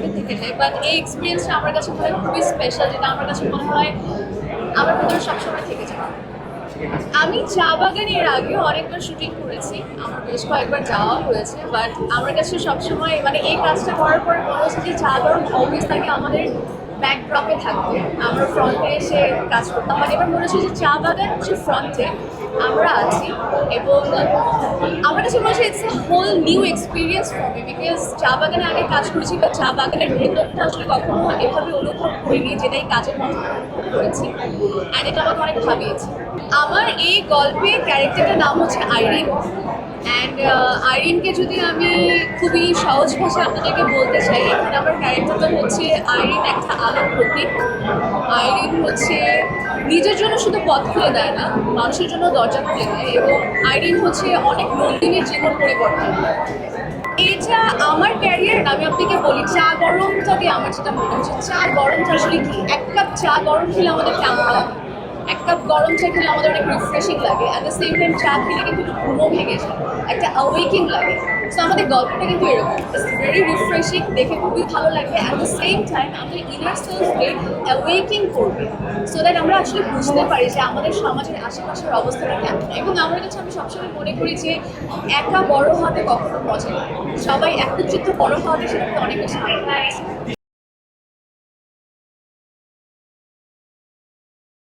থেকে থেকে যায়, বাট এই এক্সপিরিয়েন্সটা আমার কাছে মনে হয় খুবই স্পেশাল, যেটা আমার কাছে মনে হয় আমার ভিতরে সবসময় থেকে যায়। আমি চা বাগানে এর আগেও অনেকবার শুটিং করেছি, আমার বেশ কয়েকবার যাওয়া হয়েছে, বাট আমার কাছে সবসময় মানে এই কাজটা করার পরে মনে হচ্ছে যে চা বাগান অলওয়েজ থাকে আমাদের ব্যাকড্রপে থাকবে, আমরা ফ্রন্টে এসে কাজ করতাম, মানে এবার মনে হচ্ছে যে চা বাগান হচ্ছে ফ্রন্টে আমরা আছি। এবং আমার কাছে মনে হচ্ছে it's a whole new experience for me, because চা বাগানে আগে কাজ করেছি বা চা বাগানের ভেতরটা আসলে কখনো এভাবে অনুভব করিনি, যেটাই কাজের মধ্যে অনুভব করেছি, অ্যান্ড এটা আমাকে অনেক ভাবিয়েছে। আমার এই গল্পে ক্যারেক্টারটার নাম হচ্ছে আইরিন, অ্যান্ড আইরিনকে যদি আমি খুবই সহজ ভাষায় আপনাদেরকে বলতে চাই, এখানে আমার ক্যারেক্টারটা হচ্ছে আইরিন একটা আলোর প্রতীক। আইরিন হচ্ছে নিজের জন্য শুধু পথ খুলে দেয় না, মানুষের জন্য দরজা খুলে দেয়, এবং আইরিন হচ্ছে অনেক নন্দিনীর জীবন পরিবর্তন। এটা আমার ক্যারিয়ার, আমি আপনাকে বলি চা গরমটা দিয়ে আমার যেটা মনে হচ্ছে, চা গরমটা আসলে কি, এক কাপ চা গরম খেলে আমাদের কেমন লাগে, এক কাপ গরম চা খেলে আমাদের অনেক রিফ্রেশিং লাগে, অ্যাট দ্য সেম টাইম চা খেলে কিন্তু একটু ঘুমও ভেঙে যায়, একটা অ্যাওয়েকিং লাগে। সো আমাদের গল্পটা কিন্তু এরকম, ইটস ভেরি রিফ্রেশিং, দেখে খুবই ভালো লাগবে, অ্যাট দ্য সেম টাইম আমাদের ইনার সেলফকে অ্যাওয়েকিং করবে, সো দ্যাট আমরা আসলে বুঝতে পারি যে আমাদের সমাজের আশেপাশের অবস্থাটা কেমন। এবং আমার কাছে আমি সবসময় মনে করি যে একা বড় হওয়াতে কখনো মজা নেই, সবাই একত্রিত বড় হওয়াতে সেটা অনেক বেশি ভালো লাগে।